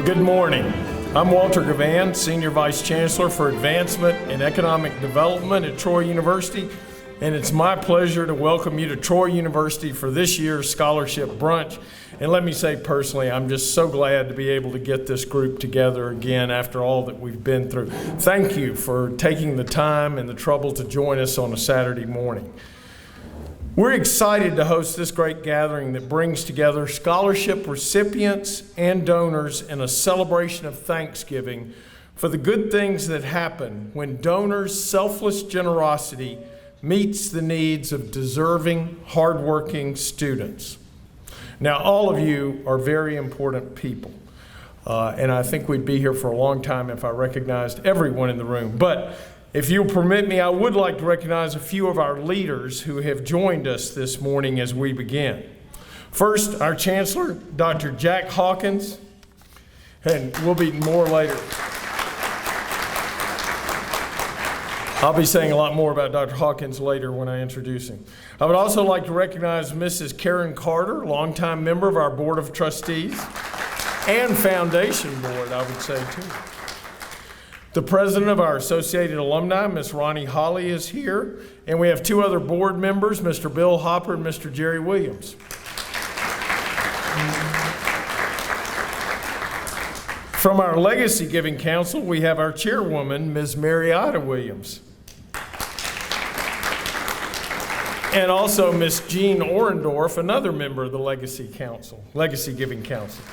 Good morning. I'm Walter Gavan, Senior Vice Chancellor for Advancement and Economic Development at Troy University, and it's my pleasure to welcome you to Troy University for this year's Scholarship Brunch. And let me say personally, I'm just so glad to be able to get this group together again after all that we've been through. Thank you for taking the time and the trouble to join us on a Saturday morning. We're excited to host this great gathering that brings together scholarship recipients and donors in a celebration of Thanksgiving for the good things that happen when donors' selfless generosity meets the needs of deserving, hardworking students. Now, all of you are very important people, and I think we'd be here for a long time if I recognized everyone in the room. But if you'll permit me, I would like to recognize a few of our leaders who have joined us this morning as we begin. First, our Chancellor, Dr. Jack Hawkins, and we'll be more later. I'll be saying a lot more about Dr. Hawkins later when I introduce him. I would also like to recognize Mrs. Karen Carter, longtime member of our Board of Trustees and Foundation Board, I would say too. The president of our Associated Alumni, Ms. Ronnie Holly, is here, and we have two other board members, Mr. Bill Hopper and Mr. Jerry Williams. From our Legacy Giving Council, we have our chairwoman, Ms. Marietta Williams. And also Ms. Jean Orendorf, another member of the Legacy Giving Council.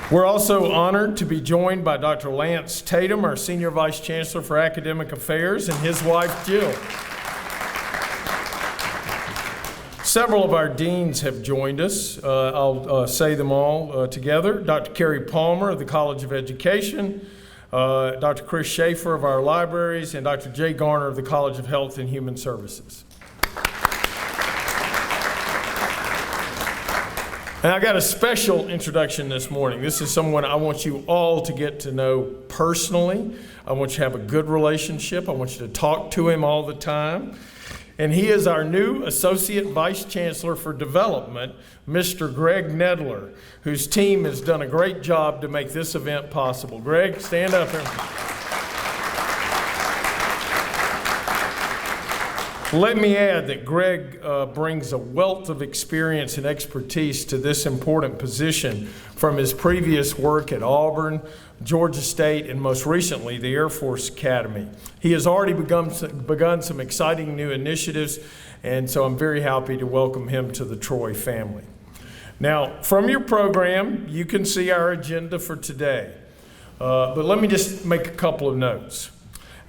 We're also honored to be joined by Dr. Lance Tatum, our Senior Vice Chancellor for Academic Affairs, and his wife, Jill. Several of our deans have joined us. I'll say them all together. Dr. Carrie Palmer of the College of Education, Dr. Chris Schaefer of our libraries, and Dr. Jay Garner of the College of Health and Human Services. And I got a special introduction this morning. This is someone I want you all to get to know personally. I want you to have a good relationship. I want you to talk to him all the time. And he is our new Associate Vice Chancellor for Development, Mr. Greg Nedler, whose team has done a great job to make this event possible. Greg, stand up here. Let me add that Greg brings a wealth of experience and expertise to this important position from his previous work at Auburn, Georgia State, and most recently, the Air Force Academy. He has already begun some exciting new initiatives, and so I'm very happy to welcome him to the Troy family. Now, from your program, you can see our agenda for today, but let me just make a couple of notes.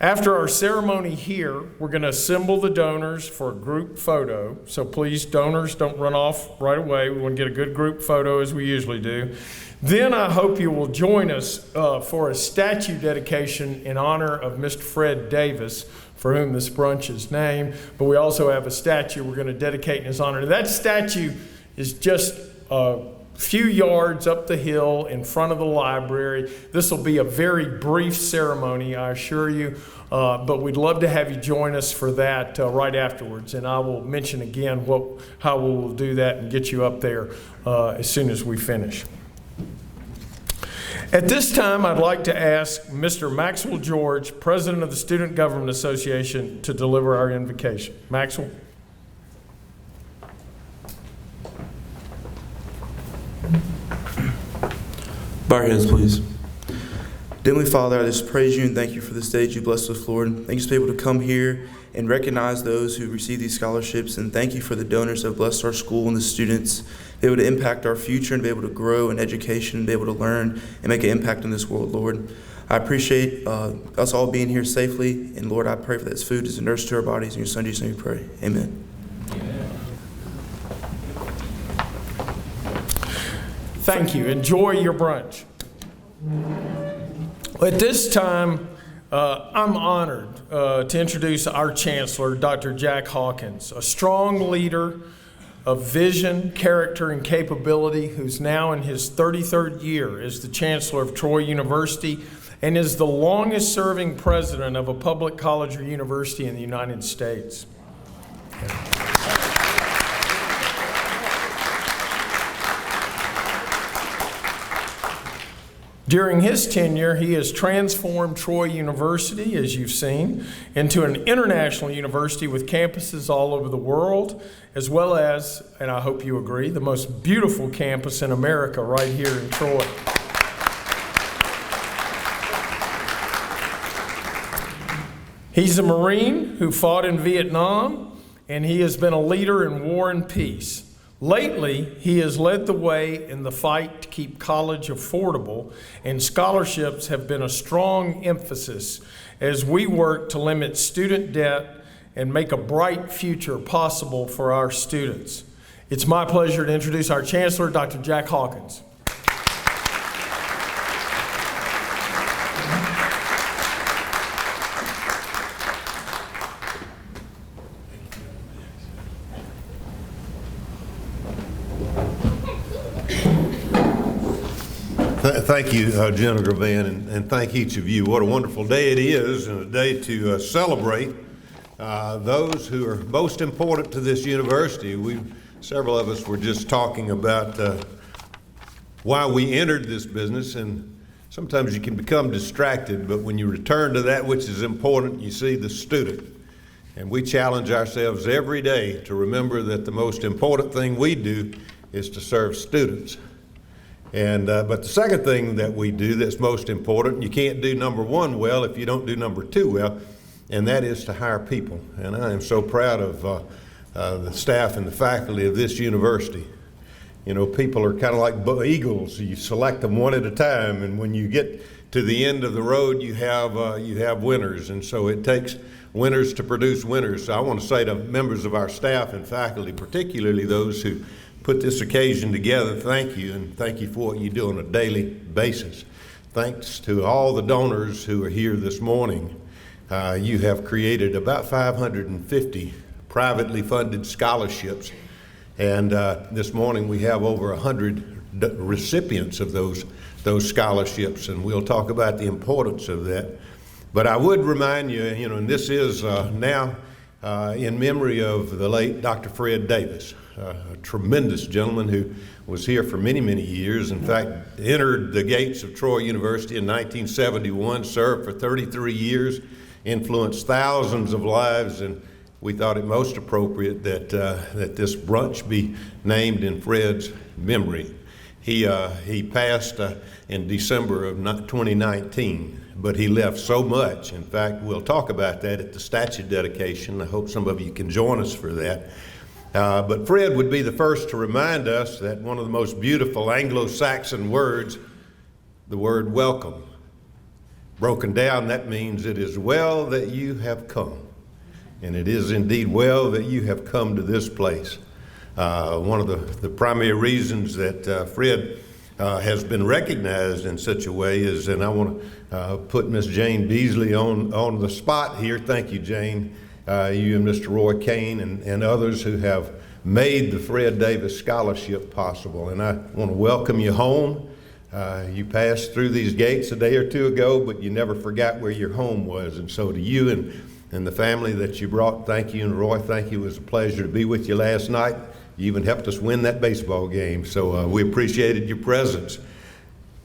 After our ceremony here, we're going to assemble the donors for a group photo. So please, donors, don't run off right away. We want to get a good group photo as we usually do. Then I hope you will join us for a statue dedication in honor of Mr. Fred Davis, for whom this brunch is named. But we also have a statue we're going to dedicate in his honor. That statue is just few yards up the hill in front of the library. This will be a very brief ceremony, I assure you, but we'd love to have you join us for that right afterwards. And I will mention again how we will do that and get you up there as soon as we finish. At this time, I'd like to ask Mr. Maxwell George, President of the Student Government Association, to deliver our invocation. Maxwell. Bow our heads, please. Heavenly Father, I just praise you and thank you for this day that you blessed us, Lord. Thank you for being able to come here and recognize those who receive these scholarships, and thank you for the donors that have blessed our school and the students, be able to impact our future and be able to grow in education and be able to learn and make an impact in this world, Lord. I appreciate us all being here safely, and Lord, I pray for this food as a nurse to our bodies. In your Son, Jesus' name we pray. Amen. Thank you. Enjoy your brunch. At this time, I'm honored to introduce our Chancellor, Dr. Jack Hawkins, a strong leader of vision, character, and capability, who's now in his 33rd year as the Chancellor of Troy University and is the longest serving president of a public college or university in the United States. During his tenure, he has transformed Troy University, as you've seen, into an international university with campuses all over the world, as well as, and I hope you agree, the most beautiful campus in America right here in Troy. He's a Marine who fought in Vietnam, and he has been a leader in war and peace. Lately, he has led the way in the fight to keep college affordable, and scholarships have been a strong emphasis as we work to limit student debt and make a bright future possible for our students. It's my pleasure to introduce our Chancellor, Dr. Jack Hawkins. Thank you, General Gravan, and thank each of you. What a wonderful day it is, and a day to celebrate those who are most important to this university. Several of us were just talking about why we entered this business, and sometimes you can become distracted, but when you return to that which is important, you see the student. And we challenge ourselves every day to remember that the most important thing we do is to serve students. And but the second thing that we do that's most important, you can't do number one well if you don't do number two well, and that is to hire people. And I am so proud of the staff and the faculty of this university. You know, people are kind of like eagles. You select them one at a time, and when you get to the end of the road, you have winners. And so it takes winners to produce winners. So I want to say to members of our staff and faculty, particularly those who put this occasion together, thank you, and thank you for what you do on a daily basis. Thanks to all the donors who are here this morning. You have created about 550 privately funded scholarships, and this morning we have over 100 recipients of those scholarships, and we'll talk about the importance of that. But I would remind you, and this is now in memory of the late Dr. Fred Davis, a tremendous gentleman who was here for many, many years. In fact, entered the gates of Troy University in 1971, served for 33 years, influenced thousands of lives, and we thought it most appropriate that this brunch be named in Fred's memory. He passed in December of 2019, but he left so much. In fact, we'll talk about that at the statue dedication. I hope some of you can join us for that. But Fred would be the first to remind us that one of the most beautiful Anglo-Saxon words, the word welcome. Broken down, that means it is well that you have come. And it is indeed well that you have come to this place. One of the primary reasons that Fred has been recognized in such a way is, and I want to put Miss Jane Beasley on the spot here. Thank you, Jane. You and Mr. Roy Kane and others who have made the Fred Davis Scholarship possible. And I want to welcome you home. You passed through these gates a day or two ago, but you never forgot where your home was. And so to you and the family that you brought, thank you. And Roy, thank you. It was a pleasure to be with you last night. You even helped us win that baseball game. So we appreciated your presence.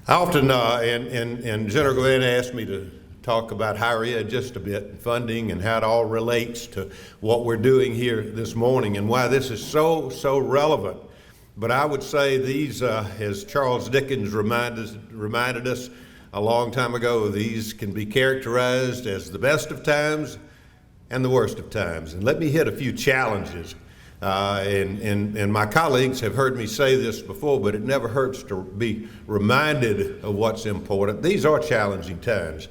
I often, and General Glenn asked me to talk about higher ed just a bit, funding and how it all relates to what we're doing here this morning and why this is so relevant. But I would say these, as Charles Dickens reminded us a long time ago, these can be characterized as the best of times and the worst of times. And let me hit a few challenges. And my colleagues have heard me say this before, but it never hurts to be reminded of what's important. These are challenging times.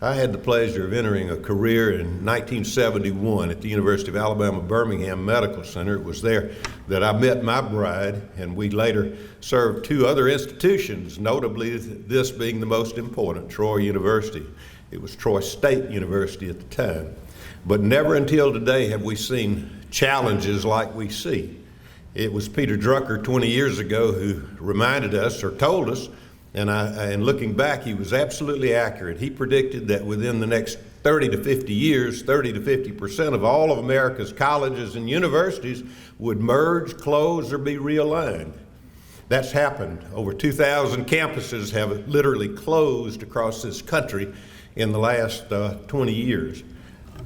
I had the pleasure of entering a career in 1971 at the University of Alabama Birmingham Medical Center. It was there that I met my bride, and we later served two other institutions, notably this being the most important, Troy University. It was Troy State University at the time. But never until today have we seen challenges like we see. It was Peter Drucker 20 years ago who reminded us or told us, and looking back, he was absolutely accurate. He predicted that within the next 30 to 50 years, 30 to 50% of all of America's colleges and universities would merge, close, or be realigned. That's happened. Over 2,000 campuses have literally closed across this country in the last 20 years.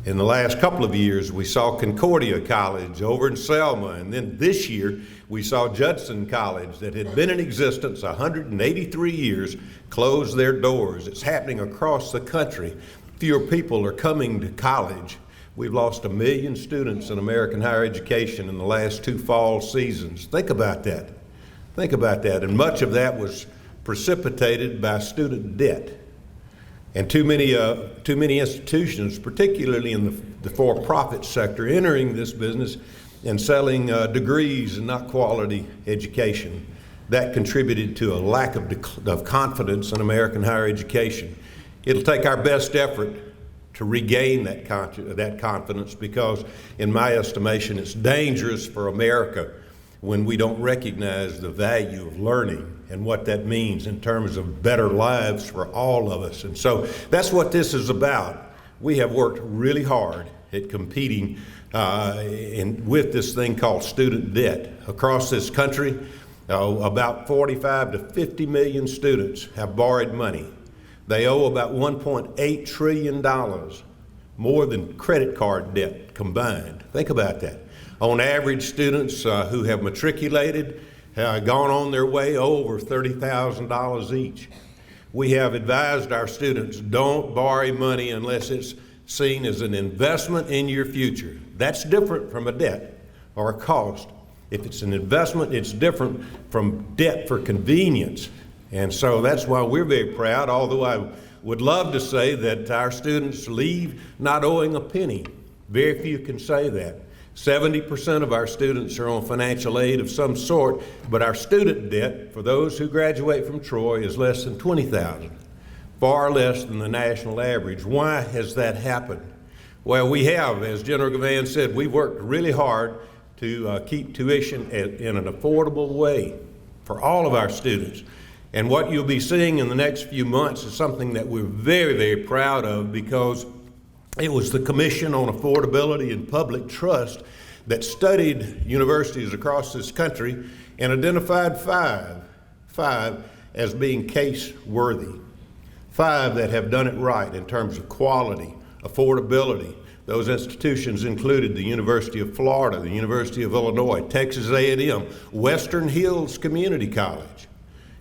In the last couple of years, we saw Concordia College over in Selma, and then this year, we saw Judson College, that had been in existence 183 years, close their doors. It's happening across the country. Fewer people are coming to college. We've lost 1 million students in American higher education in the last 2 fall seasons. Think about that. Think about that. And much of that was precipitated by student debt. And too many institutions, particularly in the for-profit sector, entering this business and selling degrees and not quality education. That contributed to a lack of confidence in American higher education. It'll take our best effort to regain that confidence, because in my estimation, it's dangerous for America when we don't recognize the value of learning and what that means in terms of better lives for all of us. And so that's what this is about. We have worked really hard at competing with this thing called student debt. Across this country, about 45 to 50 million students have borrowed money. They owe about $1.8 trillion, more than credit card debt combined. Think about that. On average, students who have matriculated, gone on their way, owe over $30,000 each. We have advised our students, don't borrow money unless it's seen as an investment in your future. That's different from a debt or a cost. If it's an investment, it's different from debt for convenience. And so that's why we're very proud, although I would love to say that our students leave not owing a penny. Very few can say that. 70% of our students are on financial aid of some sort, but our student debt for those who graduate from Troy is less than $20,000, far less than the national average. Why has that happened? Well, we have, as General Gavan said, we've worked really hard to keep tuition in an affordable way for all of our students. And what you'll be seeing in the next few months is something that we're very, very proud of, because it was the Commission on Affordability and Public Trust that studied universities across this country and identified five as being case-worthy. 5 that have done it right in terms of quality, affordability. Those institutions included the University of Florida, the University of Illinois, Texas A&M, Western Hills Community College,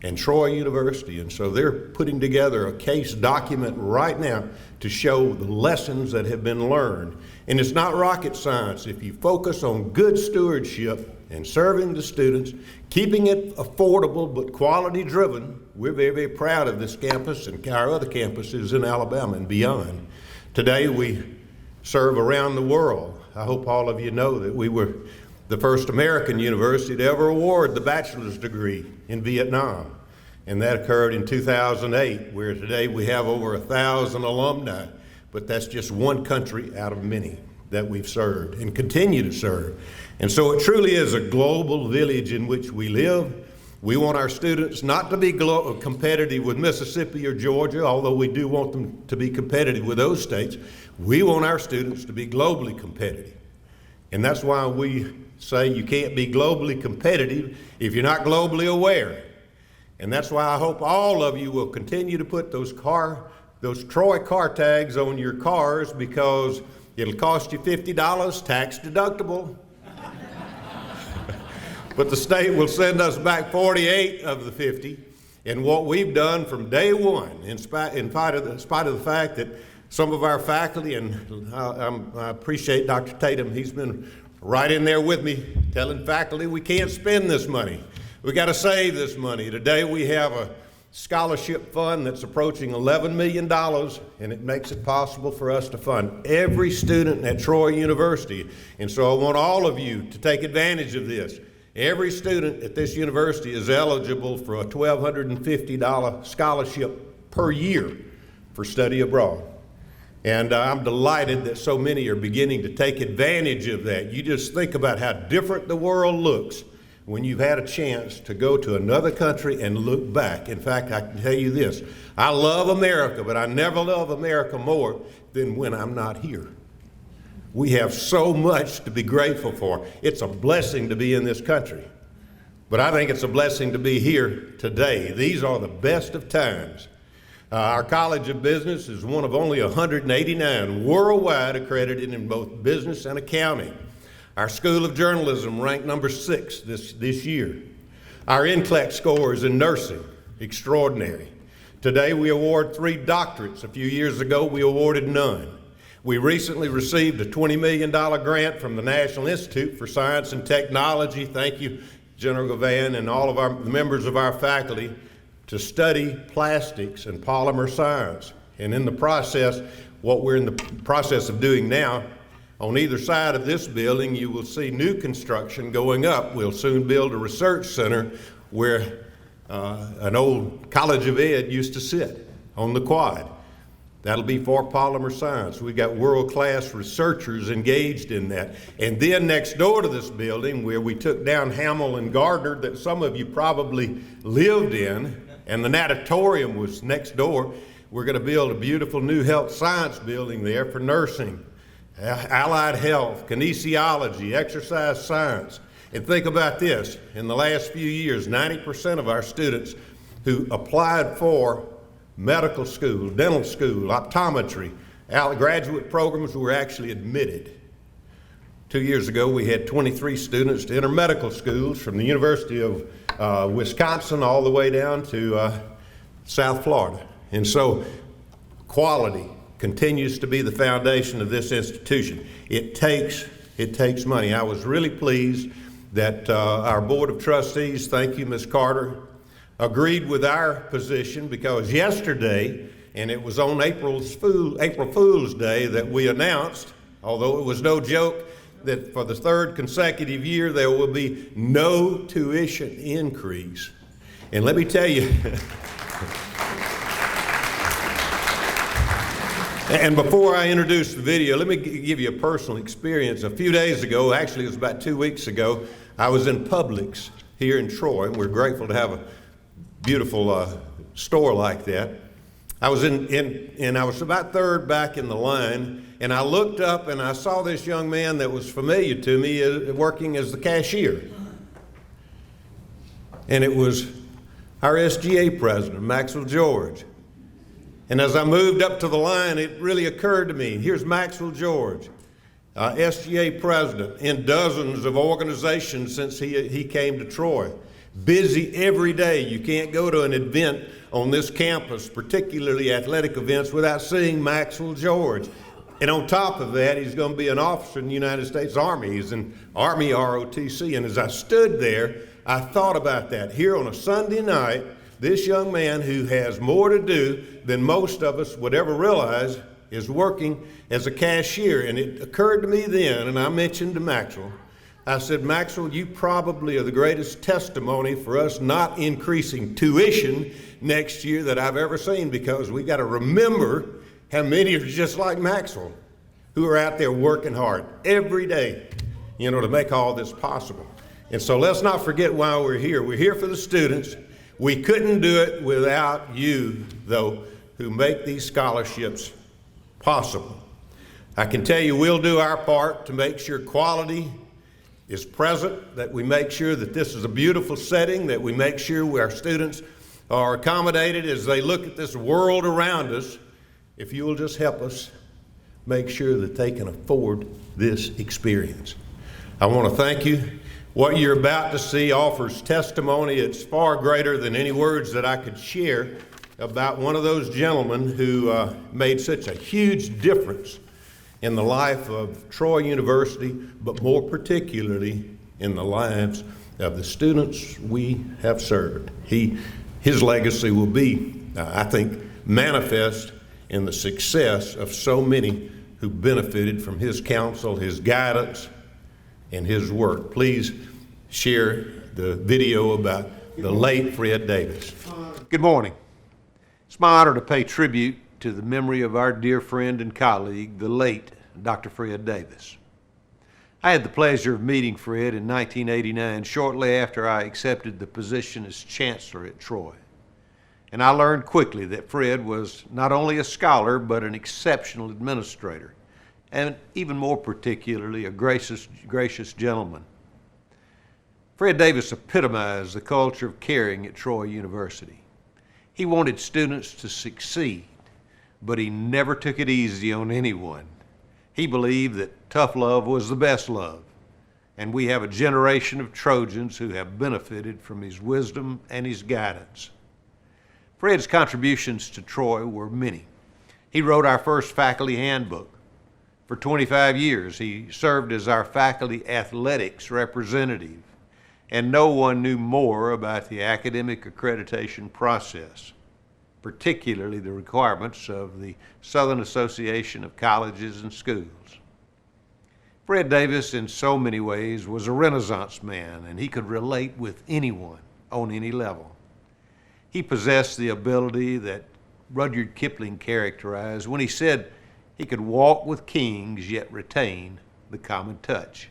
and Troy University. And so they're putting together a case document right now to show the lessons that have been learned. And it's not rocket science. If you focus on good stewardship and serving the students, keeping it affordable but quality driven, we're very, very proud of this campus and our other campuses in Alabama and beyond. Today we serve around the world. I hope all of you know that we were the first American university to ever award the bachelor's degree in Vietnam. And that occurred in 2008, where today we have over 1,000 alumni. But that's just one country out of many that we've served and continue to serve. And so it truly is a global village in which we live. We want our students not to be competitive with Mississippi or Georgia, although we do want them to be competitive with those states. We want our students to be globally competitive. And that's why we say you can't be globally competitive if you're not globally aware. And that's why I hope all of you will continue to put those Troy car tags on your cars, because it'll cost you $50, tax deductible. But the state will send us back 48 of the 50. And what we've done from day one, in spite of the fact that some of our faculty, and I appreciate Dr. Tatum, he's been right in there with me telling faculty we can't spend this money. We got to save this money. Today we have a scholarship fund that's approaching $11 million, and it makes it possible for us to fund every student at Troy University. And so I want all of you to take advantage of this. Every student at this university is eligible for a $1,250 scholarship per year for study abroad. And I'm delighted that so many are beginning to take advantage of that. You just think about how different the world looks when you've had a chance to go to another country and look back. In fact, I can tell you this, I love America, but I never love America more than when I'm not here. We have so much to be grateful for. It's a blessing to be in this country. but I think it's a blessing to be here today. These are the best of times. Our College of Business is one of only 189 worldwide accredited in both business and accounting. Our School of Journalism ranked number 6 this year. Our NCLEX scores in nursing, extraordinary. Today we award 3 doctorates. A few years ago we awarded none. We recently received a $20 million grant from the National Institute for Science and Technology. Thank you, General Gavan, and all of our members of our faculty, to study plastics and polymer science. And in the process, what we're in the process of doing now, on either side of this building, you will see new construction going up. We'll soon build a research center where an old College of Ed used to sit on the quad. That'll be for polymer science. We've got world-class researchers engaged in that. And then next door to this building, where we took down Hamill and Gardner, that some of you probably lived in, and the natatorium was next door, we're going to build a beautiful new health science building there for nursing, allied health, kinesiology, exercise science. And think about this, in the last few years, 90% of our students who applied for medical school, dental school, optometry, graduate programs were actually admitted. 2 years ago, we had 23 students to enter medical schools from the University of Wisconsin all the way down to South Florida. And so quality continues to be the foundation of this institution. It takes money. I was really pleased that our Board of Trustees, thank you, Ms. Carter, agreed with our position, because yesterday, and it was on April Fool's Day, that we announced, although it was no joke, that for the 3rd consecutive year there will be no tuition increase. And let me tell you, and before I introduce the video, let me give you a personal experience. A few days ago, actually it was about 2 weeks ago, I was in Publix here in Troy. We're grateful to have a beautiful store like that. I was and I was about 3rd back in the line, and I looked up and I saw this young man that was familiar to me working as the cashier. And it was our SGA president, Maxwell George. And as I moved up to the line, it really occurred to me, here's Maxwell George, SGA president in dozens of organizations since he came to Troy. Busy every day. You can't go to an event on this campus, particularly athletic events, without seeing Maxwell George. And on top of that, he's going to be an officer in the United States Army. He's in Army ROTC. And as I stood there, I thought about that. Here on a Sunday night, this young man who has more to do than most of us would ever realize is working as a cashier. And it occurred to me then, and I mentioned to Maxwell, I said, Maxwell, you probably are the greatest testimony for us not increasing tuition next year that I've ever seen, because we got to remember how many are just like Maxwell, who are out there working hard every day, to make all this possible. And so let's not forget why we're here. We're here for the students. We couldn't do it without you, though, who make these scholarships possible. I can tell you we'll do our part to make sure quality is present, that we make sure that this is a beautiful setting, that we make sure our students are accommodated as they look at this world around us. If you will just help us make sure that they can afford this experience. I want to thank you. What you're about to see offers testimony. It's far greater than any words that I could share about one of those gentlemen who made such a huge difference in the life of Troy University, but more particularly in the lives of the students we have served. His legacy will be, I think, manifest in the success of so many who benefited from his counsel, his guidance, and his work. Please share the video about the late Fred Davis. Good morning. It's my honor to pay tribute to the memory of our dear friend and colleague, the late Dr. Fred Davis. I had the pleasure of meeting Fred in 1989, shortly after I accepted the position as chancellor at Troy. And I learned quickly that Fred was not only a scholar, but an exceptional administrator, and even more particularly, a gracious gentleman. Fred Davis epitomized the culture of caring at Troy University. He wanted students to succeed, but he never took it easy on anyone. He believed that tough love was the best love, and we have a generation of Trojans who have benefited from his wisdom and his guidance. Fred's contributions to Troy were many. He wrote our first faculty handbook. For 25 years, he served as our faculty athletics representative, and no one knew more about the academic accreditation process, particularly the requirements of the Southern Association of Colleges and Schools. Fred Davis, in so many ways, was a Renaissance man, and he could relate with anyone on any level. He possessed the ability that Rudyard Kipling characterized when he said he could walk with kings yet retain the common touch.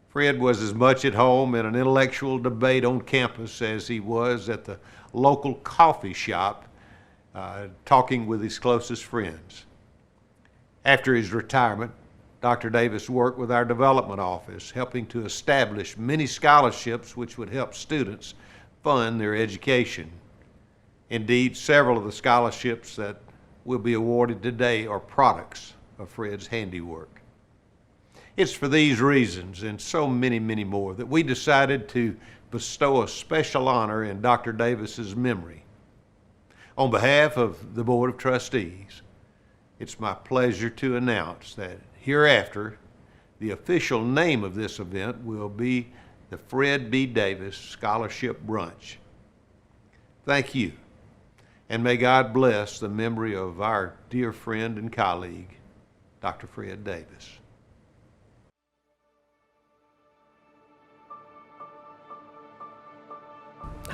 Fred was as much at home in an intellectual debate on campus as he was at the local coffee shop talking with his closest friends. After his retirement, Dr. Davis worked with our development office, helping to establish many scholarships which would help students fund their education. Indeed, several of the scholarships that will be awarded today are products of Fred's handiwork. It's for these reasons and so many, many more that we decided to bestow a special honor in Dr. Davis's memory. On behalf of the Board of Trustees, it's my pleasure to announce that hereafter, the official name of this event will be the Fred B. Davis Scholarship Brunch. Thank you, and may God bless the memory of our dear friend and colleague, Dr. Fred Davis.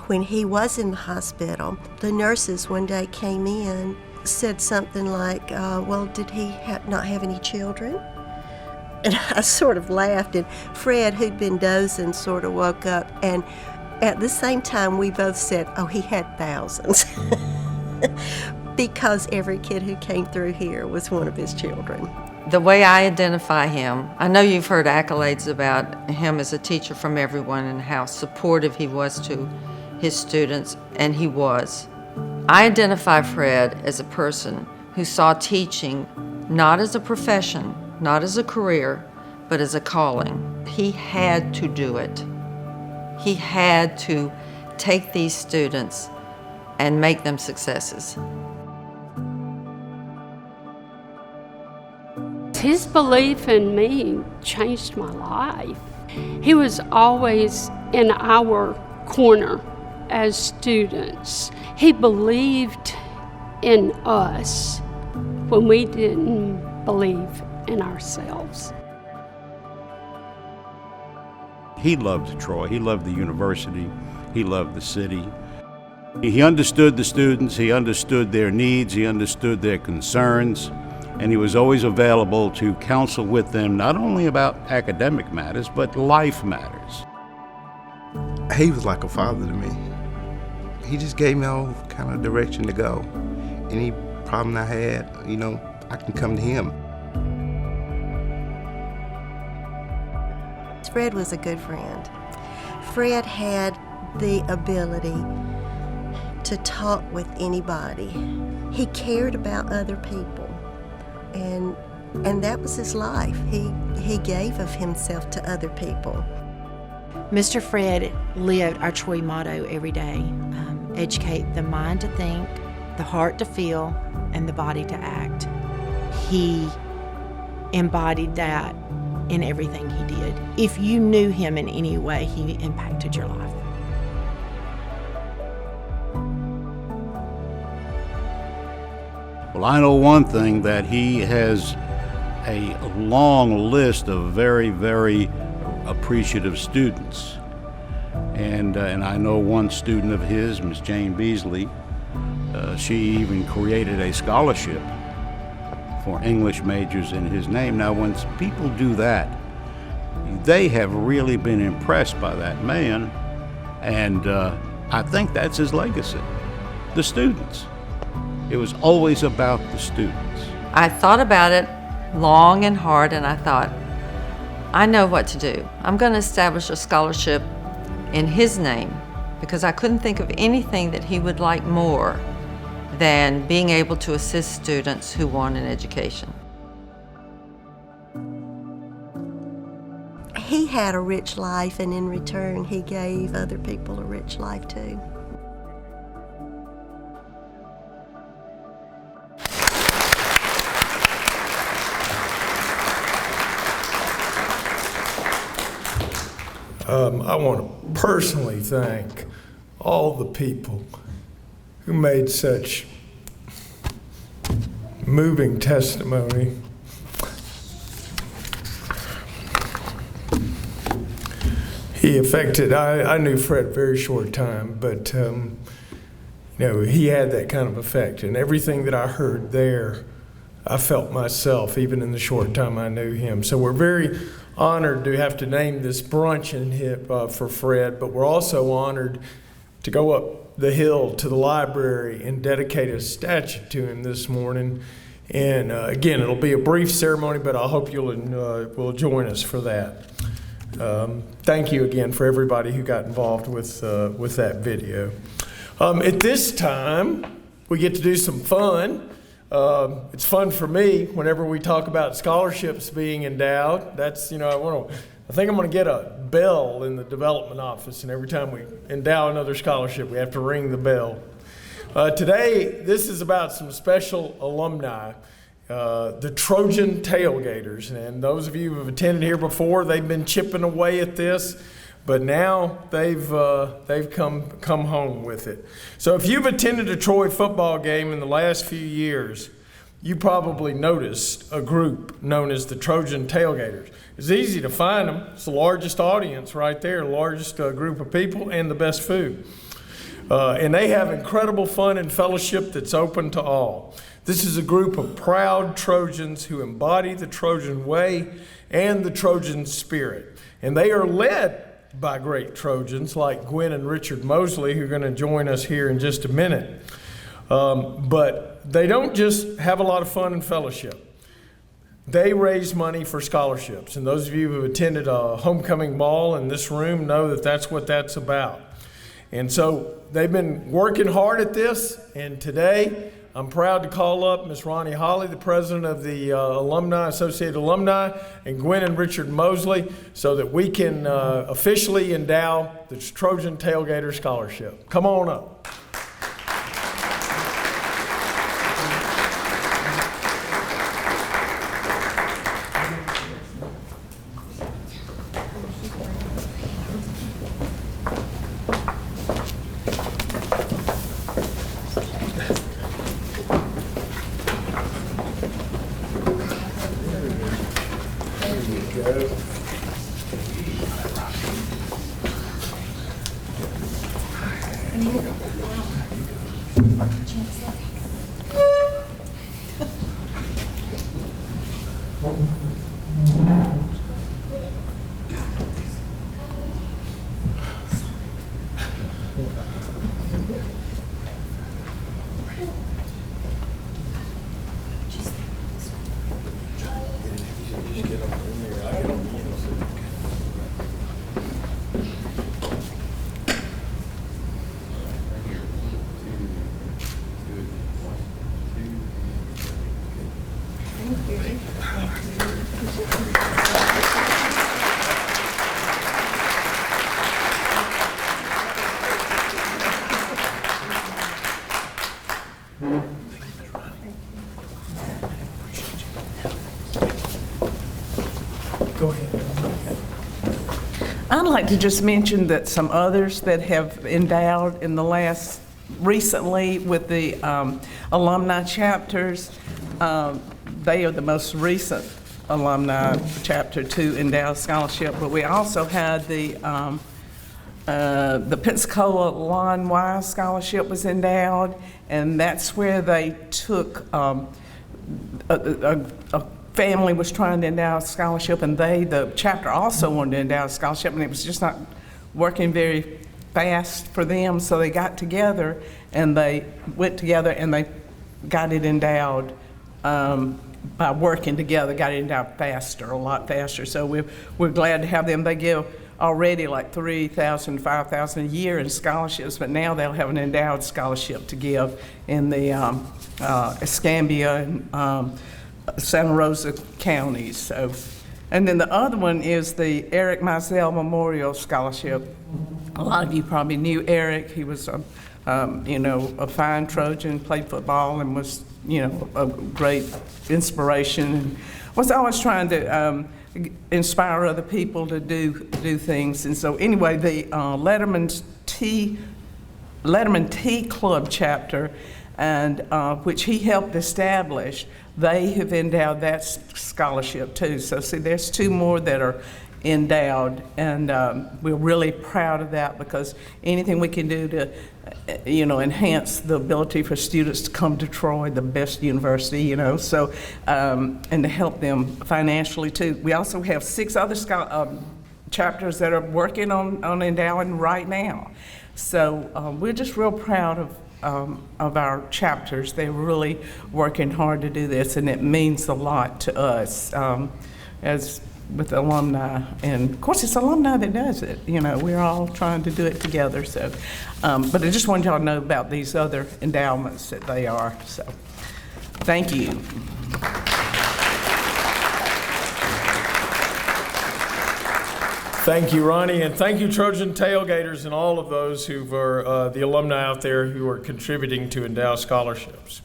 When he was in the hospital, the nurses one day came in, said something like, well, did he not have any children? And I sort of laughed, and Fred, who'd been dozing, sort of woke up, and at the same time we both said, oh, he had thousands. Because every kid who came through here was one of his children. The way I identify him, I know you've heard accolades about him as a teacher from everyone and how supportive he was to his students, and he was. I identify Fred as a person who saw teaching not as a profession, not as a career, but as a calling. He had to do it. He had to take these students and make them successes. His belief in me changed my life. He was always in our corner as students. He believed in us when we didn't believe in ourselves. He loved Troy. He loved the university. He loved the city. He understood the students. He understood their needs. He understood their concerns. And he was always available to counsel with them, not only about academic matters, but life matters. He was like a father to me. He just gave me all kind of direction to go. Any problem I had, I can come to him. Fred was a good friend. Fred had the ability to talk with anybody. He cared about other people. And that was his life. He gave of himself to other people. Mr. Fred lived our Troy motto every day. Educate the mind to think, the heart to feel, and the body to act. He embodied that in everything he did. If you knew him in any way, he impacted your life. Well, I know one thing, that he has a long list of very, very appreciative students. And I know one student of his, Miss Jane Beasley, she even created a scholarship for English majors in his name. Now, when people do that, they have really been impressed by that man, and I think that's his legacy, the students. It was always about the students. I thought about it long and hard, and I thought, I know what to do. I'm going to establish a scholarship in his name because I couldn't think of anything that he would like more than being able to assist students who want an education. He had a rich life, and in return, he gave other people a rich life too. I want to personally thank all the people who made such moving testimony. He affected, I knew Fred a very short time, but you know, he had that kind of effect. And everything that I heard there, I felt myself, even in the short time I knew him. So we're very honored to have to name this brunch for Fred, but we're also honored to go up the hill to the library and dedicate a statue to him this morning. And again, it'll be a brief ceremony, but I hope you'll will join us for that. Thank you again for everybody who got involved with that video. At this time, we get to do some fun. It's fun for me whenever we talk about scholarships being endowed. That's, you know, I think I'm going to get a bell in the development office, and every time we endow another scholarship, we have to ring the bell. Today, this is about some special alumni, the Trojan Tailgaters. And those of you who have attended here before, they've been chipping away at this, but now they've come home with it. So if you've attended a Troy football game in the last few years, you probably noticed a group known as the Trojan Tailgaters. It's easy to find them. It's the largest audience right there, the largest group of people, and the best food. And they have incredible fun and fellowship that's open to all. This is a group of proud Trojans who embody the Trojan way and the Trojan spirit. And they are led by great Trojans like Gwen and Richard Mosley, who are going to join us here in just a minute. But they don't just have a lot of fun and fellowship. They raise money for scholarships. And those of you who have attended a homecoming ball in this room know that that's what that's about. And so they've been working hard at this. And today, I'm proud to call up Ms. Ronnie Holly, the president of the Associated Alumni, and Gwen and Richard Mosley, so that we can officially endow the Trojan Tailgater Scholarship. Come on up. I'd like to just mention that some others that have endowed in the recently with the alumni chapters, they are the most recent alumni chapter to endow scholarship, but we also had the Pensacola Lon Wise Scholarship was endowed, and that's where they took a family was trying to endow a scholarship, and the chapter also wanted to endow a scholarship, and it was just not working very fast for them, so they got together and they went together and they got it endowed by working together, got endowed faster, a lot faster. So we're glad to have them. They give already like $3,000, $5,000 a year in scholarships, but now they'll have an endowed scholarship to give in the Escambia and Santa Rosa counties. So, and then the other one is the Eric Mizell Memorial Scholarship. A lot of you probably knew Eric. He was a fine Trojan, played football, and was, a great inspiration, and was always trying to inspire other people to do things. And so anyway, the Letterman Tea Club chapter, and which he helped establish, they have endowed that scholarship too. So see, there's two more that are endowed, and we're really proud of that, because anything we can do to enhance the ability for students to come to Troy, the best university, so and to help them financially too. We also have 6 other chapters that are working on endowing right now. So we're just real proud of our chapters. They're really working hard to do this, and it means a lot to us as with alumni, and of course it's alumni that does it. We're all trying to do it together. So, but I just wanted y'all to know about these other endowments that they are. So, thank you. Thank you, Ronnie, and thank you, Trojan Tailgaters, and all of those who are the alumni out there who are contributing to endow scholarships.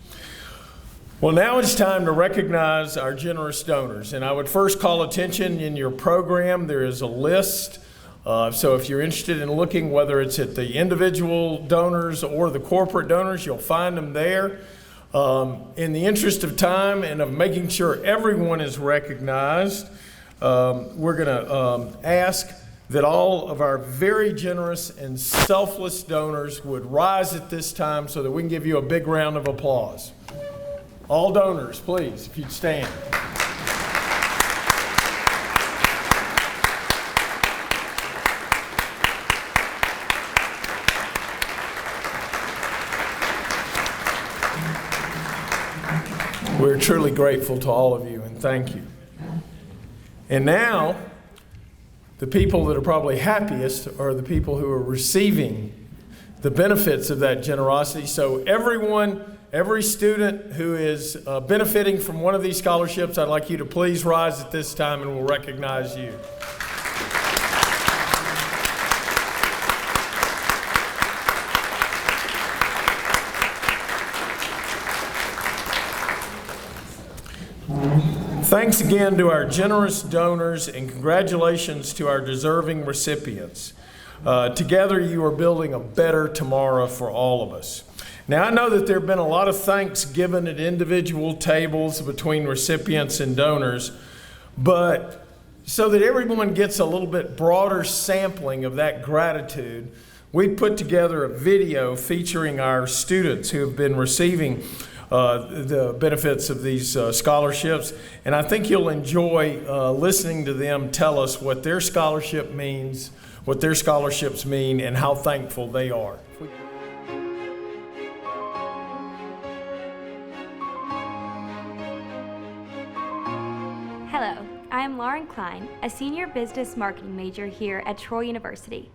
Well, now it's time to recognize our generous donors, and I would first call attention in your program. There is a list, so if you're interested in looking, whether it's at the individual donors or the corporate donors, you'll find them there. In the interest of time and of making sure everyone is recognized, we're going to ask that all of our very generous and selfless donors would rise at this time so that we can give you a big round of applause. All donors, please, if you'd stand. We're truly grateful to all of you, and thank you. And now, the people that are probably happiest are the people who are receiving the benefits of that generosity. So every student who is benefiting from one of these scholarships, I'd like you to please rise at this time and we'll recognize you. Thanks again to our generous donors, and congratulations to our deserving recipients. Together you are building a better tomorrow for all of us. Now, I know that there have been a lot of thanks given at individual tables between recipients and donors, but so that everyone gets a little bit broader sampling of that gratitude, we put together a video featuring our students who have been receiving the benefits of these scholarships, and I think you'll enjoy listening to them tell us what their scholarship means, what their scholarships mean, and how thankful they are. Hello, I am Lauren Cline, a senior business marketing major here at Troy University.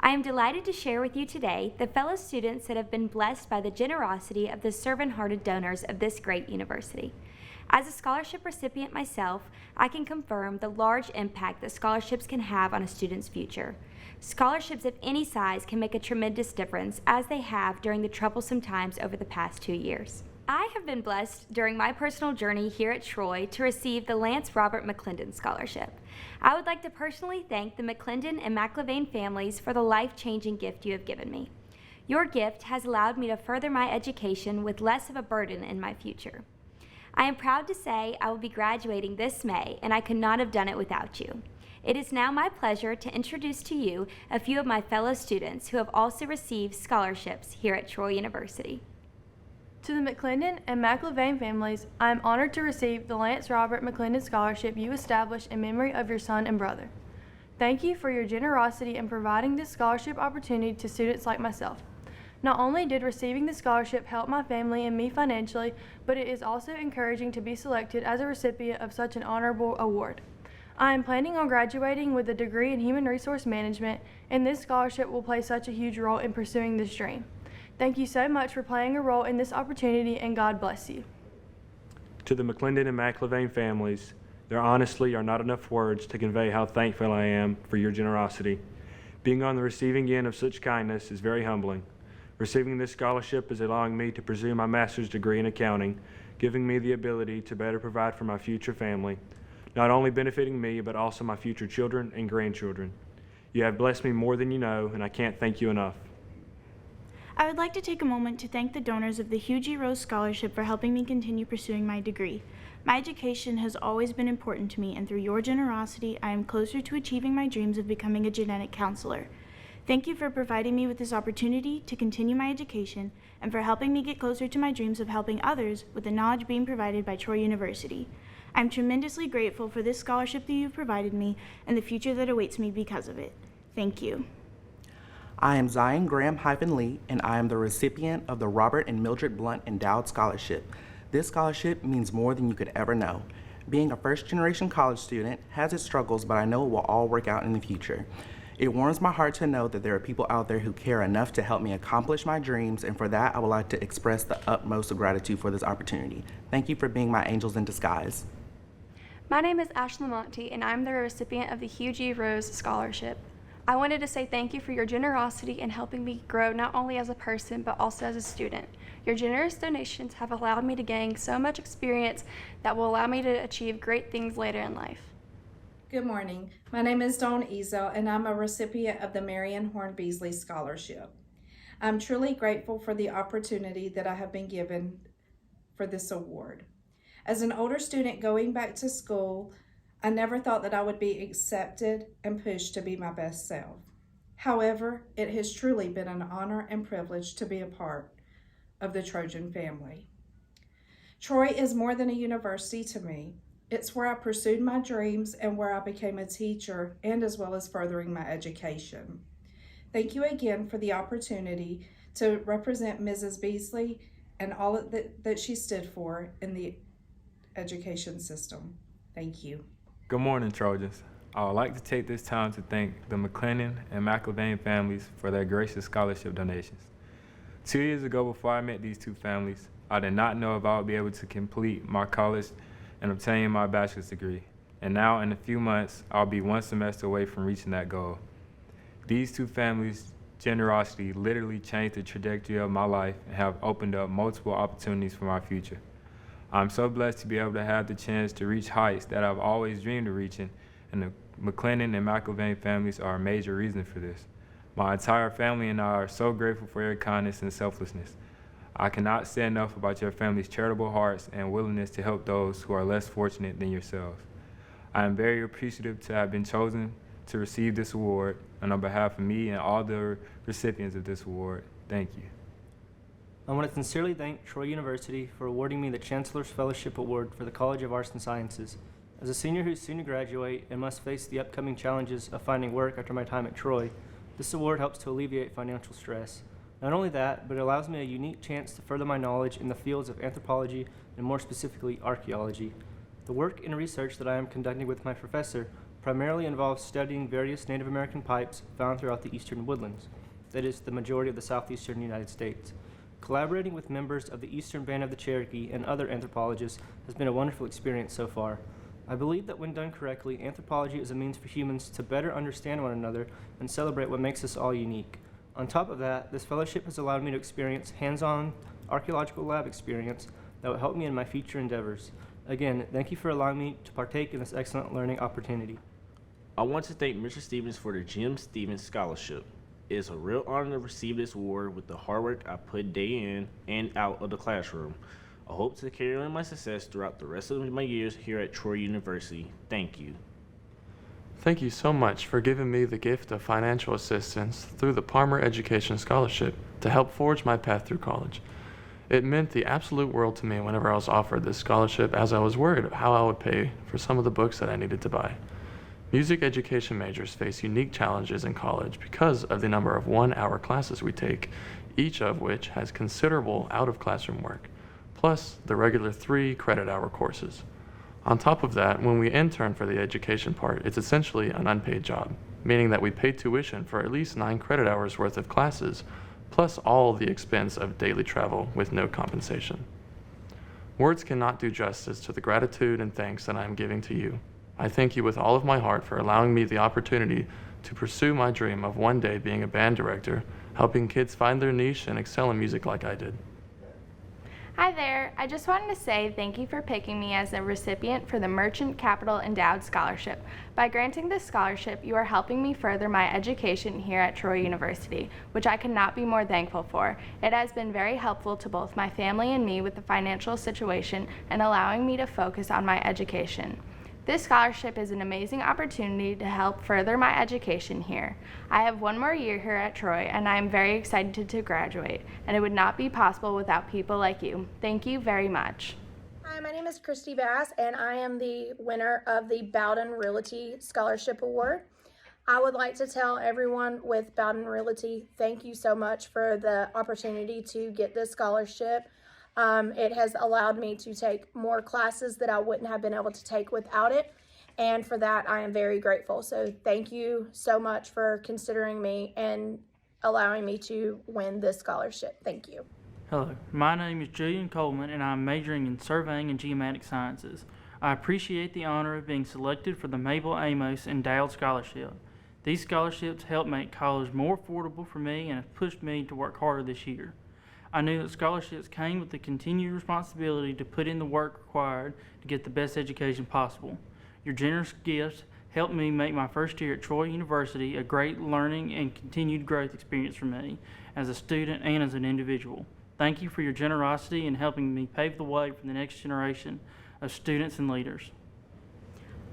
I am delighted to share with you today the fellow students that have been blessed by the generosity of the servant-hearted donors of this great university. As a scholarship recipient myself, I can confirm the large impact that scholarships can have on a student's future. Scholarships of any size can make a tremendous difference, as they have during the troublesome times over the past 2 years. I have been blessed during my personal journey here at Troy to receive the Lance Robert McClendon Scholarship. I would like to personally thank the McClendon and McLevain families for the life-changing gift you have given me. Your gift has allowed me to further my education with less of a burden in my future. I am proud to say I will be graduating this May, and I could not have done it without you. It is now my pleasure to introduce to you a few of my fellow students who have also received scholarships here at Troy University. To the McClendon and McLevain families, I am honored to receive the Lance Robert McClendon Scholarship you established in memory of your son and brother. Thank you for your generosity in providing this scholarship opportunity to students like myself. Not only did receiving the scholarship help my family and me financially, but it is also encouraging to be selected as a recipient of such an honorable award. I am planning on graduating with a degree in Human Resource Management, and this scholarship will play such a huge role in pursuing this dream. Thank you so much for playing a role in this opportunity, and God bless you. To the McClendon and McIlvaine families, there honestly are not enough words to convey how thankful I am for your generosity. Being on the receiving end of such kindness is very humbling. Receiving this scholarship is allowing me to pursue my master's degree in accounting, giving me the ability to better provide for my future family, not only benefiting me, but also my future children and grandchildren. You have blessed me more than you know, and I can't thank you enough. I would like to take a moment to thank the donors of the Hugh G. Rose Scholarship for helping me continue pursuing my degree. My education has always been important to me, and through your generosity, I am closer to achieving my dreams of becoming a genetic counselor. Thank you for providing me with this opportunity to continue my education and for helping me get closer to my dreams of helping others with the knowledge being provided by Troy University. I'm tremendously grateful for this scholarship that you've provided me and the future that awaits me because of it. Thank you. I am Zion Graham-Lee, and I am the recipient of the Robert and Mildred Blunt Endowed Scholarship. This scholarship means more than you could ever know. Being a first-generation college student has its struggles, but I know it will all work out in the future. It warms my heart to know that there are people out there who care enough to help me accomplish my dreams, and for that, I would like to express the utmost of gratitude for this opportunity. Thank you for being my angels in disguise. My name is Ashlyn Montee, and I'm the recipient of the Hugh G. Rose Scholarship. I wanted to say thank you for your generosity in helping me grow not only as a person, but also as a student. Your generous donations have allowed me to gain so much experience that will allow me to achieve great things later in life. Good morning. My name is Dawn Ezzell, and I'm a recipient of the Marion Horn Beasley Scholarship. I'm truly grateful for the opportunity that I have been given for this award. As an older student going back to school, I never thought that I would be accepted and pushed to be my best self. However, it has truly been an honor and privilege to be a part of the Trojan family. Troy is more than a university to me. It's where I pursued my dreams and where I became a teacher, and as well as furthering my education. Thank you again for the opportunity to represent Mrs. Beasley and all that she stood for in the education system. Thank you. Good morning, Trojans. I would like to take this time to thank the McClendon and McIlvaine families for their gracious scholarship donations. 2 years ago, before I met these two families, I did not know if I would be able to complete my college and obtain my bachelor's degree. And now, in a few months, I'll be one semester away from reaching that goal. These two families' generosity literally changed the trajectory of my life and have opened up multiple opportunities for my future. I'm so blessed to be able to have the chance to reach heights that I've always dreamed of reaching, and the McClendon and McIlvaine families are a major reason for this. My entire family and I are so grateful for your kindness and selflessness. I cannot say enough about your family's charitable hearts and willingness to help those who are less fortunate than yourselves. I am very appreciative to have been chosen to receive this award, and on behalf of me and all the recipients of this award, thank you. I want to sincerely thank Troy University for awarding me the Chancellor's Fellowship Award for the College of Arts and Sciences. As a senior who's soon to graduate and must face the upcoming challenges of finding work after my time at Troy, this award helps to alleviate financial stress. Not only that, but it allows me a unique chance to further my knowledge in the fields of anthropology and more specifically archaeology. The work and research that I am conducting with my professor primarily involves studying various Native American pipes found throughout the eastern woodlands, that is, the majority of the southeastern United States. Collaborating with members of the Eastern Band of the Cherokee and other anthropologists has been a wonderful experience so far. I believe that when done correctly, anthropology is a means for humans to better understand one another and celebrate what makes us all unique. On top of that, this fellowship has allowed me to experience hands-on archaeological lab experience that will help me in my future endeavors. Again, thank you for allowing me to partake in this excellent learning opportunity. I want to thank Mr. Stevens for the Jim Stevens Scholarship. It is a real honor to receive this award with the hard work I put day in and out of the classroom. I hope to carry on my success throughout the rest of my years here at Troy University. Thank you. Thank you so much for giving me the gift of financial assistance through the Palmer Education Scholarship to help forge my path through college. It meant the absolute world to me whenever I was offered this scholarship, as I was worried of how I would pay for some of the books that I needed to buy. Music education majors face unique challenges in college because of the number of one-hour classes we take, each of which has considerable out-of-classroom work, plus the regular 3 credit-hour courses. On top of that, when we intern for the education part, it's essentially an unpaid job, meaning that we pay tuition for at least 9 credit hours worth of classes, plus all the expense of daily travel with no compensation. Words cannot do justice to the gratitude and thanks that I am giving to you. I thank you with all of my heart for allowing me the opportunity to pursue my dream of one day being a band director, helping kids find their niche and excel in music like I did. Hi there. I just wanted to say thank you for picking me as a recipient for the Merchant Capital Endowed Scholarship. By granting this scholarship, you are helping me further my education here at Troy University, which I could not be more thankful for. It has been very helpful to both my family and me with the financial situation and allowing me to focus on my education. This scholarship is an amazing opportunity to help further my education here. I have one more year here at Troy, and I am very excited to graduate, and it would not be possible without people like you. Thank you very much. Hi, my name is Christy Bass, and I am the winner of the Bowden Realty Scholarship Award. I would like to tell everyone with Bowden Realty, thank you so much for the opportunity to get this scholarship. It has allowed me to take more classes that I wouldn't have been able to take without it, and for that I am very grateful. So thank you so much for considering me and allowing me to win this scholarship. Thank you. Hello, my name is Julian Coleman, and I'm majoring in surveying and geomatic sciences. I appreciate the honor of being selected for the Mabel Amos Endowed Scholarship. These scholarships help make college more affordable for me and have pushed me to work harder this year. I knew that scholarships came with the continued responsibility to put in the work required to get the best education possible. Your generous gifts helped me make my first year at Troy University a great learning and continued growth experience for me as a student and as an individual. Thank you for your generosity in helping me pave the way for the next generation of students and leaders.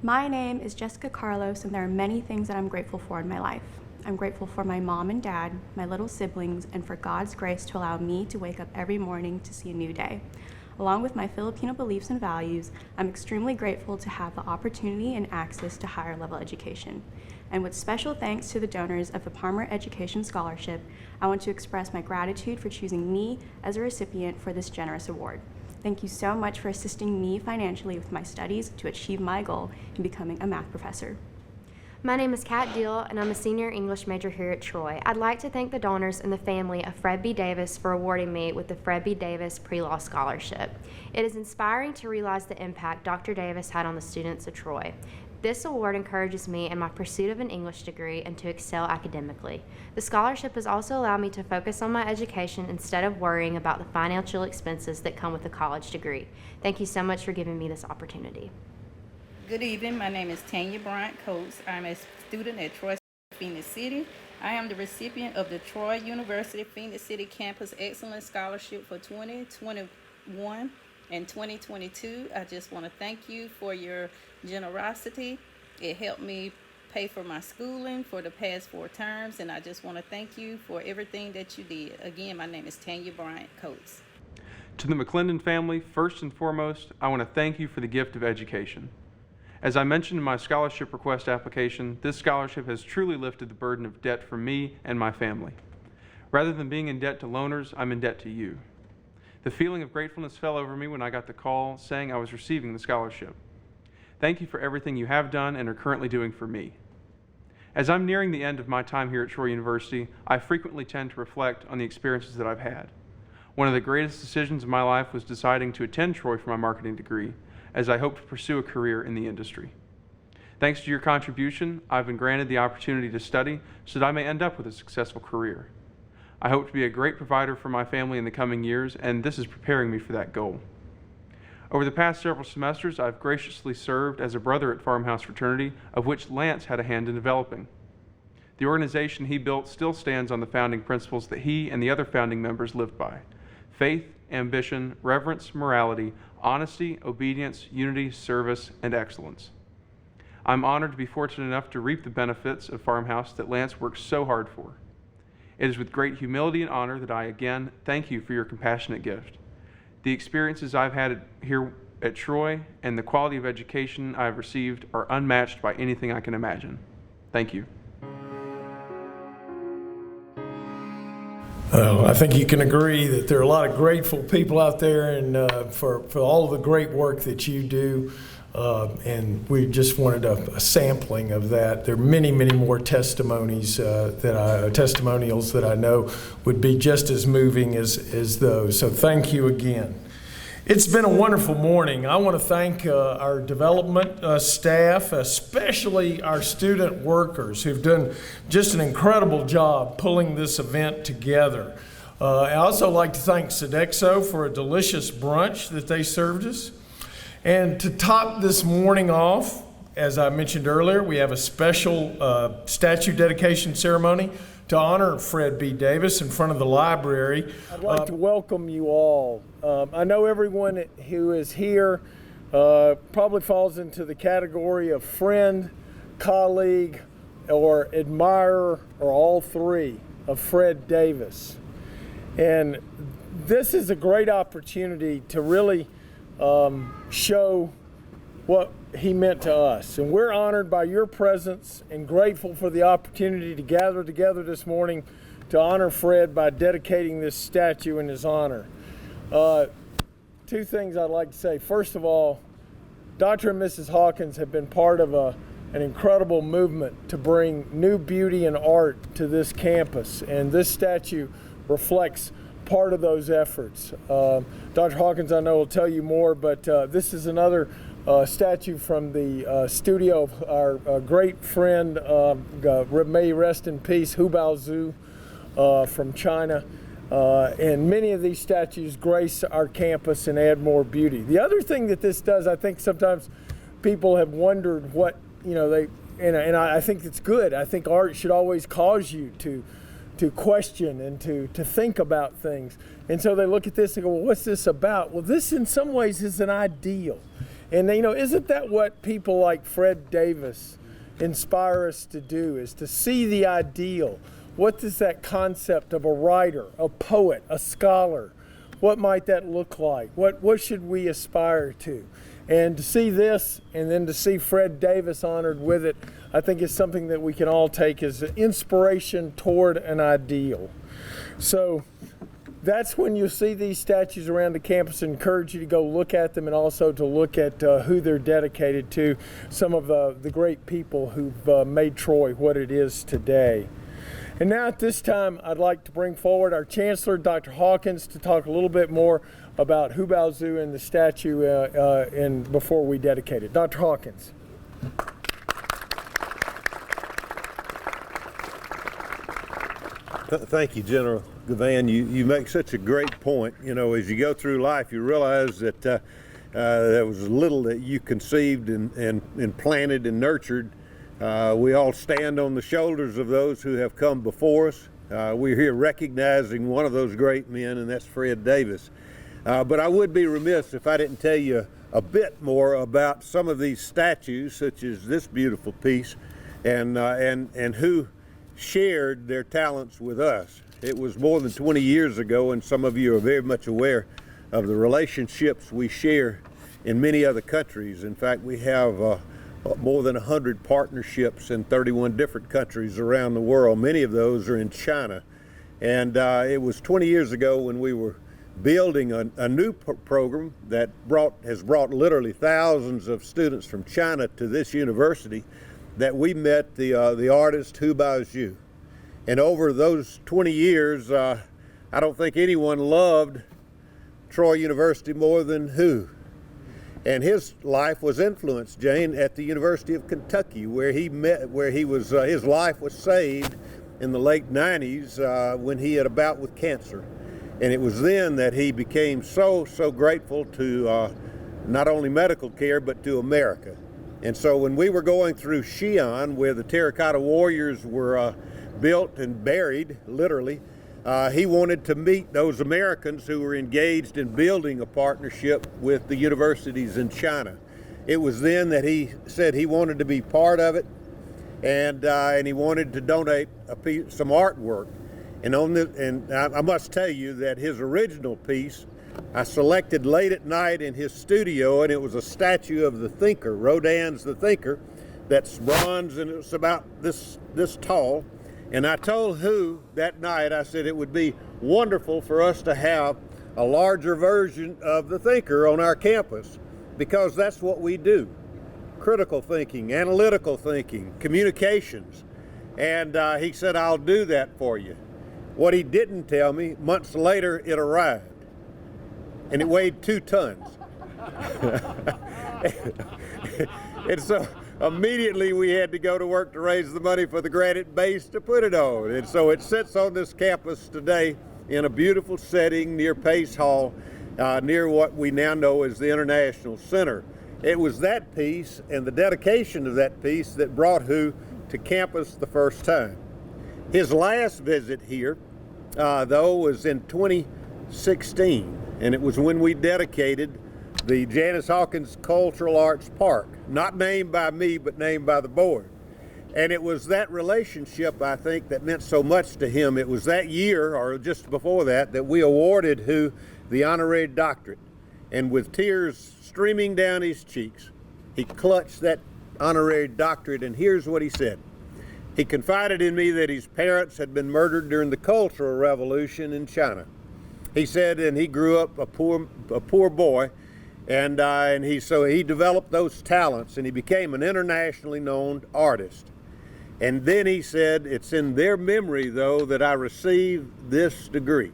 My name is Jessica Carlos, and there are many things that I'm grateful for in my life. I'm grateful for my mom and dad, my little siblings, and for God's grace to allow me to wake up every morning to see a new day. Along with my Filipino beliefs and values, I'm extremely grateful to have the opportunity and access to higher level education. And with special thanks to the donors of the Palmer Education Scholarship, I want to express my gratitude for choosing me as a recipient for this generous award. Thank you so much for assisting me financially with my studies to achieve my goal in becoming a math professor. My name is Kat Deal, and I'm a senior English major here at Troy. I'd like to thank the donors and the family of Fred B. Davis for awarding me with the Fred B. Davis Pre-Law Scholarship. It is inspiring to realize the impact Dr. Davis had on the students of Troy. This award encourages me in my pursuit of an English degree and to excel academically. The scholarship has also allowed me to focus on my education instead of worrying about the financial expenses that come with a college degree. Thank you so much for giving me this opportunity. Good evening. My name is Tanya Coates. I'm a student at Troy Phoenix City. I am the recipient of the Troy University Phoenix City Campus Excellence Scholarship for 2021 and 2022. I just want to thank you for your generosity. It helped me pay for my schooling for the past 4 terms, and I just want to thank you for everything that you did. Again, my name is Tanya Coates. To the McClendon family, first and foremost, I want to thank you for the gift of education. As I mentioned in my scholarship request application, this scholarship has truly lifted the burden of debt from me and my family. Rather than being in debt to loaners, I'm in debt to you. The feeling of gratefulness fell over me when I got the call saying I was receiving the scholarship. Thank you for everything you have done and are currently doing for me. As I'm nearing the end of my time here at Troy University, I frequently tend to reflect on the experiences that I've had. One of the greatest decisions of my life was deciding to attend Troy for my marketing degree, as I hope to pursue a career in the industry. Thanks to your contribution, I've been granted the opportunity to study so that I may end up with a successful career. I hope to be a great provider for my family in the coming years, and this is preparing me for that goal. Over the past several semesters, I've graciously served as a brother at Farmhouse Fraternity, of which Lance had a hand in developing. The organization he built still stands on the founding principles that he and the other founding members lived by: faith, ambition, reverence, morality, honesty, obedience, unity, service, and excellence. I'm honored to be fortunate enough to reap the benefits of Farmhouse that Lance worked so hard for. It is with great humility and honor that I again thank you for your compassionate gift. The experiences I've had here at Troy and the quality of education I have received are unmatched by anything I can imagine. Thank you. I think you can agree that there are a lot of grateful people out there, and for all of the great work that you do. And we just wanted a sampling of that. There are many, many more testimonials that I know would be just as moving as those. So thank you again. It's been a wonderful morning. I want to thank our development staff, especially our student workers who've done just an incredible job pulling this event together. I also like to thank Sodexo for a delicious brunch that they served us. And to top this morning off, as I mentioned earlier, we have a special statue dedication ceremony to honor Fred B. Davis in front of the library. I'd like to welcome you all. I know everyone who is here probably falls into the category of friend, colleague, or admirer, or all three of Fred Davis. And this is a great opportunity to really show what he meant to us. And we're honored by your presence and grateful for the opportunity to gather together this morning to honor Fred by dedicating this statue in his honor. Two things I'd like to say. First of all, Dr. and Mrs. Hawkins have been part of an incredible movement to bring new beauty and art to this campus, and this statue reflects part of those efforts. Dr. Hawkins, I know, will tell you more, but this is another statue from the studio of our great friend, may rest in peace, Hu Baozu from China. And many of these statues grace our campus and add more beauty. The other thing that this does, I think sometimes people have wondered what, and I think it's good. I think art should always cause you to question and to think about things. And so they look at this and go, well, what's this about? Well, this in some ways is an ideal. And isn't that what people like Fred Davis inspire us to do, is to see the ideal? What is that concept of a writer, a poet, a scholar? What might that look like? What should we aspire to? And to see this, and then to see Fred Davis honored with it, I think is something that we can all take as an inspiration toward an ideal. So that's when you see these statues around the campus. I encourage you to go look at them, and also to look at who they're dedicated to, some of the great people who've made Troy what it is today. And now at this time, I'd like to bring forward our Chancellor, Dr. Hawkins, to talk a little bit more about Hu Baozu and the statue before we dedicate it. Dr. Hawkins. Thank you, General Gavan. You make such a great point. As you go through life, you realize that there was little that you conceived and planted and nurtured. We all stand on the shoulders of those who have come before us. We're here recognizing one of those great men, and that's Fred Davis. But I would be remiss if I didn't tell you a bit more about some of these statues, such as this beautiful piece, and who shared their talents with us. It was more than 20 years ago, and some of you are very much aware of the relationships we share in many other countries. In fact, we have more than 100 partnerships in 31 different countries around the world. Many of those are in China. And it was 20 years ago when we were building a new program that has brought literally thousands of students from China to this university, that we met the artist Hu Baozu. And over those 20 years, I don't think anyone loved Troy University more than Hu. And his life was influenced, Jane, at the University of Kentucky, where his life was saved in the late 90s when he had a bout with cancer. And it was then that he became so grateful to not only medical care, but to America. And so when we were going through Xi'an, where the terracotta warriors were built and buried, literally, he wanted to meet those Americans who were engaged in building a partnership with the universities in China. It was then that he said he wanted to be part of it, and he wanted to donate some artwork. And I must tell you that his original piece I selected late at night in his studio, and it was a statue of the thinker, Rodin's The Thinker, that's bronze, and it's about this tall. And I told Who that night, I said it would be wonderful for us to have a larger version of the thinker on our campus, because that's what we do. Critical thinking, analytical thinking, communications. And he said, I'll do that for you. What he didn't tell me, months later it arrived. And it weighed 2 tons. And so immediately we had to go to work to raise the money for the granite base to put it on. And so it sits on this campus today in a beautiful setting near Pace Hall, near what we now know as the International Center. It was that piece and the dedication of that piece that brought Who to campus the first time. His last visit here, though, was in 2016, and it was when we dedicated the Janice Hawkins Cultural Arts Park, not named by me, but named by the board. And it was that relationship, I think, that meant so much to him. It was that year, or just before that, that we awarded Who the honorary doctorate. And with tears streaming down his cheeks, he clutched that honorary doctorate, and here's what he said. He confided in me that his parents had been murdered during the Cultural Revolution in China. He said, and he grew up a poor boy, and so he developed those talents, and he became an internationally known artist. And then he said, it's in their memory, though, that I received this degree.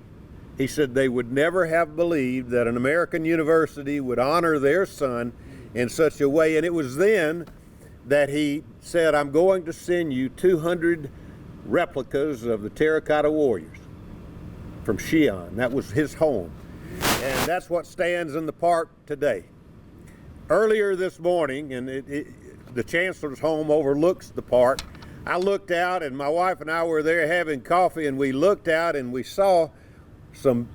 He said they would never have believed that an American university would honor their son in such a way. And it was then that he said, I'm going to send you 200 replicas of the Terracotta Warriors from Xi'an. That was his home. And that's what stands in the park today. Earlier this morning, and the Chancellor's home overlooks the park, I looked out, and my wife and I were there having coffee, and we looked out and we saw some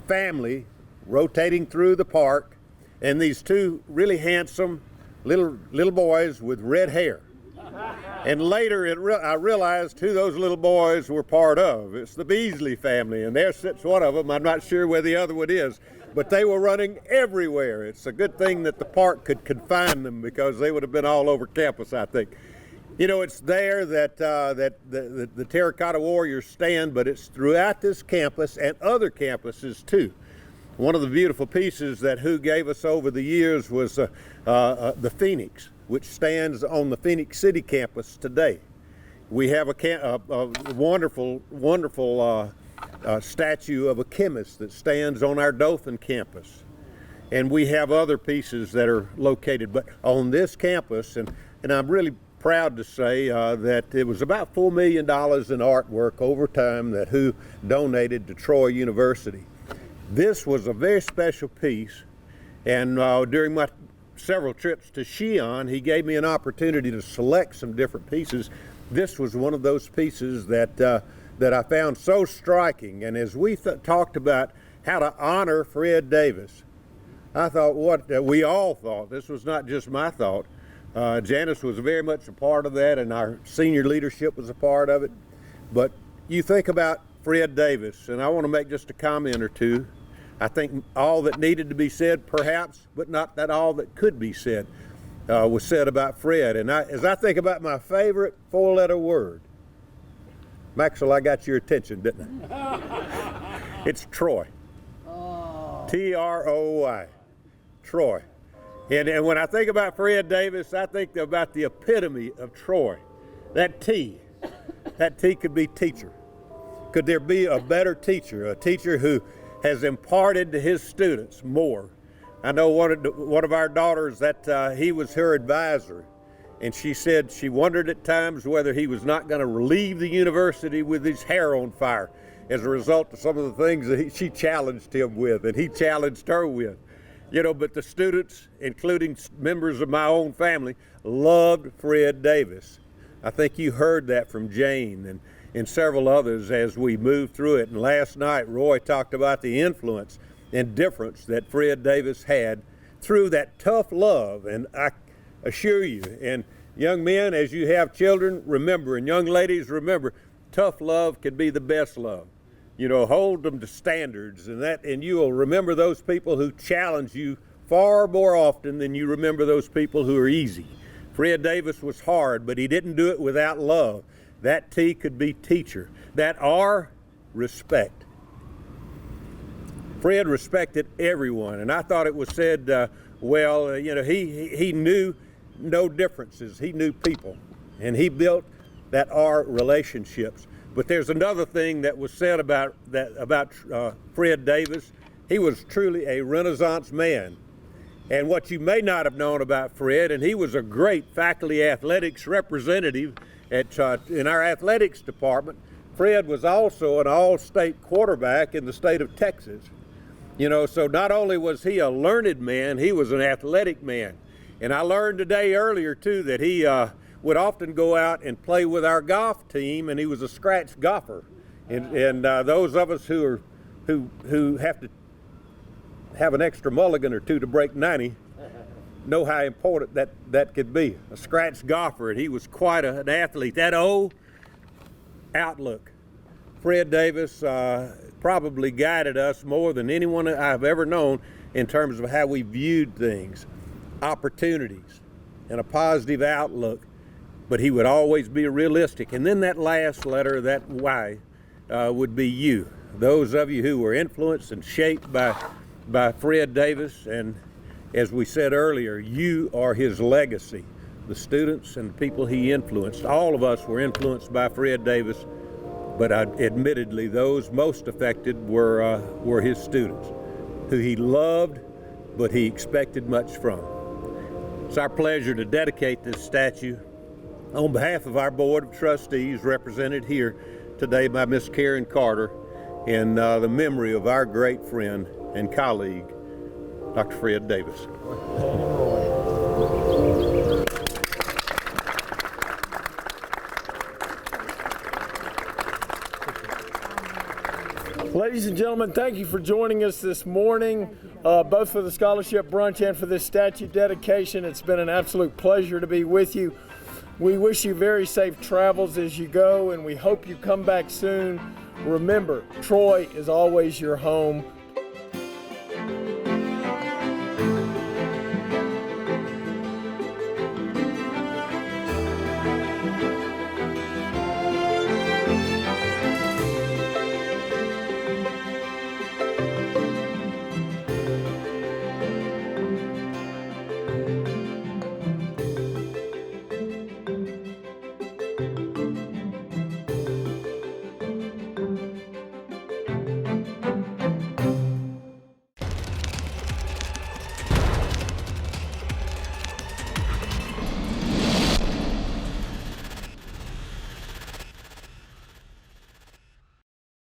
family rotating through the park, and these 2 really handsome little boys with red hair. And later I realized who those little boys were part of. It's the Beasley family, and there sits one of them. I'm not sure where the other one is, but they were running everywhere. It's a good thing that the park could confine them, because they would have been all over campus, I think. You know, it's there that the Terracotta Warriors stand, but it's throughout this campus and other campuses too. One of the beautiful pieces that Who gave us over the years was the Phoenix, which stands on the Phoenix City campus today. We have a wonderful statue of a chemist that stands on our Dothan campus. And we have other pieces that are located, but on this campus, and I'm really proud to say that it was about $4 million in artwork over time that Who donated to Troy University. This was a very special piece, and during my several trips to Xi'an, he gave me an opportunity to select some different pieces. This was one of those pieces that I found so striking, and as we talked about how to honor Fred Davis, I thought we all thought, this was not just my thought, Janice was very much a part of that, and our senior leadership was a part of it. But you think about Fred Davis, and I want to make just a comment or two. I think all that needed to be said, perhaps, but not that all that could be said, was said about Fred. And as I think about my favorite 4-letter word, Maxwell, I got your attention, didn't I? It's Troy. T-R-O-Y. Troy. And when I think about Fred Davis, I think about the epitome of Troy. That T could be teacher. Could there be a better teacher, a teacher who has imparted to his students more? I know one of our daughters that he was her advisor, and she said she wondered at times whether he was not going to leave the university with his hair on fire as a result of some of the things that she challenged him with and he challenged her with. You know, but the students, including members of my own family, loved Fred Davis. I think you heard that from Jane and several others as we moved through it. And last night, Roy talked about the influence and difference that Fred Davis had through that tough love. And I assure you, and young men, as you have children, remember, and young ladies, remember, tough love can be the best love. You know, hold them to standards, and you will remember those people who challenge you far more often than you remember those people who are easy. Fred Davis was hard, but he didn't do it without love. That T could be teacher. That R, respect. Fred respected everyone, and I thought it was said you know, he knew no differences. He knew people, and he built that R, relationships. But there's another thing that was said about Fred Davis. He was truly a Renaissance man. And what you may not have known about Fred, and he was a great faculty athletics representative in our athletics department. Fred was also an all-state quarterback in the state of Texas. You know, so not only was he a learned man, he was an athletic man. And I learned today earlier too that he would often go out and play with our golf team, and he was a scratch golfer. And those of us who have to have an extra mulligan or two to break 90 know how important that could be. A scratch golfer, and he was quite an athlete. That O, outlook. Fred Davis probably guided us more than anyone I've ever known in terms of how we viewed things, opportunities, and a positive outlook. But he would always be realistic. And then that last letter, that Y, would be you. Those of you who were influenced and shaped by Fred Davis, and as we said earlier, you are his legacy. The students and the people he influenced, all of us were influenced by Fred Davis, but admittedly those most affected were his students, who he loved, but he expected much from. It's our pleasure to dedicate this statue on behalf of our Board of Trustees, represented here today by Miss Karen Carter, in the memory of our great friend and colleague, Dr. Fred Davis. Ladies and gentlemen, thank you for joining us this morning, both for the scholarship brunch and for this statue dedication. It's been an absolute pleasure to be with you. We wish you very safe travels as you go, and we hope you come back soon. Remember, Troy is always your home.